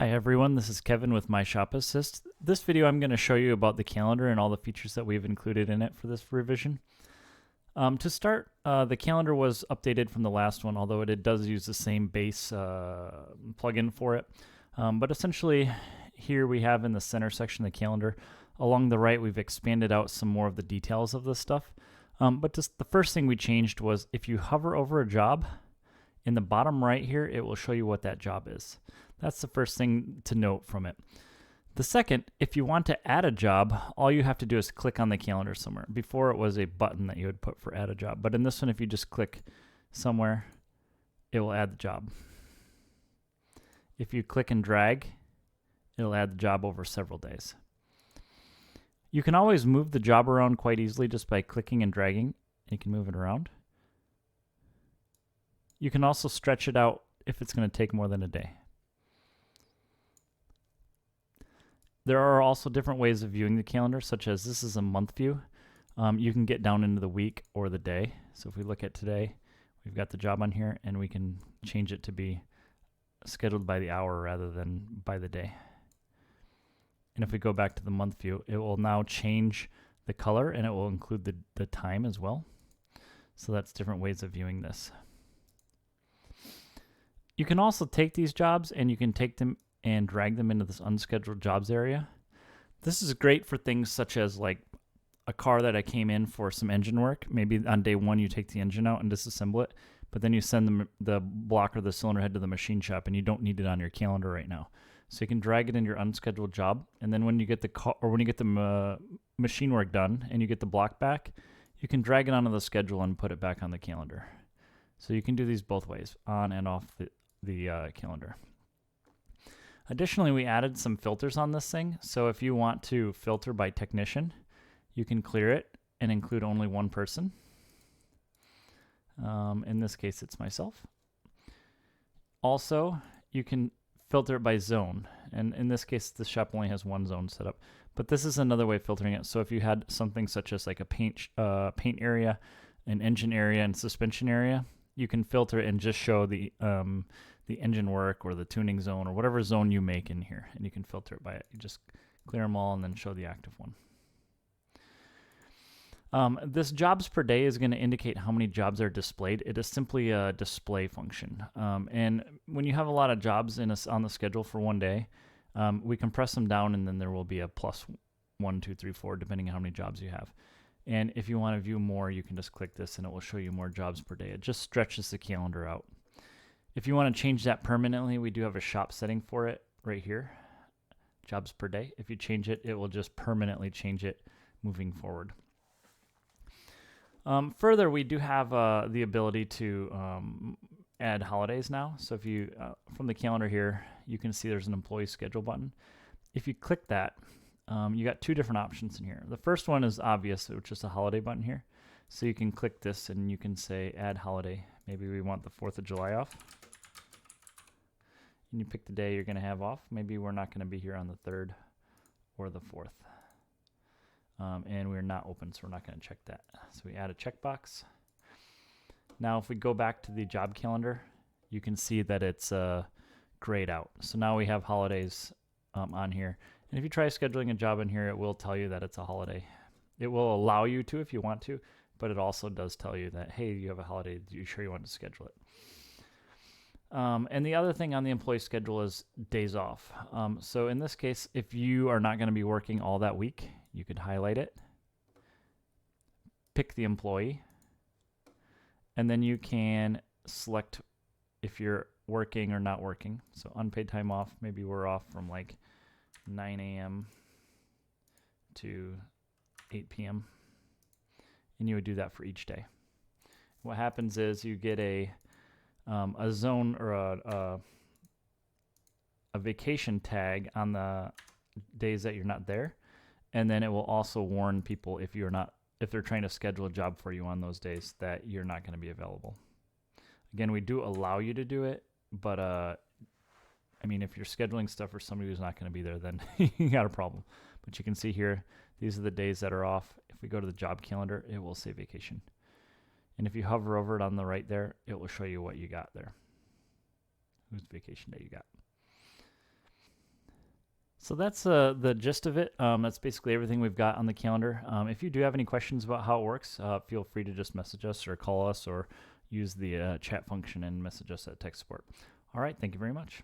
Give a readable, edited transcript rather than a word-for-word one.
Hi everyone, this is Kevin with My Shop Assist. This video I'm going to show you about the calendar and all the features that we've included in it for this revision. To start, the calendar was updated from the last one, although it does use the same base plugin for it. But essentially, here we have in the center section of the calendar, along the right we've expanded out some more of the details of this stuff. But just the first thing we changed was if you hover over a job, in the bottom right here, it will show you what that job is. That's the first thing to note from it. The second, if you want to add a job, all you have to do is click on the calendar somewhere. Before it was a button that you would put for add a job, but in this one, if you just click somewhere, it will add the job. If you click and drag, it'll add the job over several days. You can always move the job around quite easily just by clicking and dragging. You can move it around. You can also stretch it out if it's going to take more than a day. There are also different ways of viewing the calendar, such as this is a month view. You can get down into the week or the day. So if we look at today, we've got the job on here, and we can change it to be scheduled by the hour rather than by the day. And if we go back to the month view, it will now change the color, and it will include the time as well. So that's different ways of viewing this. You can also take these jobs and you can take them and drag them into this unscheduled jobs area. This is great for things such as like a car that I came in for some engine work. Maybe on day one you take the engine out and disassemble it, but then you send the block or the cylinder head to the machine shop and you don't need it on your calendar right now. So you can drag it in your unscheduled job, and then when you get the car or when you get the machine work done and you get the block back, you can drag it onto the schedule and put it back on the calendar. So you can do these both ways, on and off the calendar. Additionally, we added some filters on this thing. So if you want to filter by technician, you can clear it and include only one person. In this case, it's myself. Also, you can filter it by zone. And in this case, the shop only has one zone set up. But this is another way of filtering it. So if you had something such as like a paint area, an engine area, and suspension area, you can filter it and just show the engine work or the tuning zone or whatever zone you make in here, and you can filter it by it. You just clear them all and then show the active one. This jobs per day is going to indicate how many jobs are displayed. It is simply a display function. And when you have a lot of jobs on the schedule for one day, we compress them down, and then there will be a plus 1, 2, 3, 4, depending on how many jobs you have. And if you want to view more, you can just click this and it will show you more jobs per day. It just stretches the calendar out. If you want to change that permanently, we do have a shop setting for it right here, jobs per day. If you change it, it will just permanently change it moving forward. Further, we do have the ability to add holidays now. So if you, from the calendar here, you can see there's an employee schedule button. If you click that, you got two different options in here. The first one is obvious, which is a holiday button here. So you can click this and you can say add holiday. Maybe we want the 4th of July off. And you pick the day you're going to have off. Maybe we're not going to be here on the 3rd or the 4th. And we're not open, so we're not going to check that. So we add a checkbox. Now if we go back to the job calendar, you can see that it's grayed out. So now we have holidays on here. And if you try scheduling a job in here, it will tell you that it's a holiday. It will allow you to if you want to, but it also does tell you that, hey, you have a holiday. Are you sure you want to schedule it? And the other thing on the employee schedule is days off. So in this case, if you are not going to be working all that week, you could highlight it, pick the employee, and then you can select if you're working or not working. So unpaid time off, maybe we're off from like 9 a.m. to 8 p.m. And you would do that for each day. What happens is you get a zone or a vacation tag on the days that you're not there, and then it will also warn people if they're trying to schedule a job for you on those days that you're not going to be available. Again, we do allow you to do it, but I mean, if you're scheduling stuff for somebody who's not going to be there, then you got a problem. But you can see here, these are the days that are off. If we go to the job calendar, it will say vacation. And if you hover over it on the right there, it will show you what you got there. Whose vacation day you got. So that's the gist of it. That's basically everything we've got on the calendar. If you do have any questions about how it works, feel free to just message us or call us or use the chat function and message us at tech support. All right, thank you very much.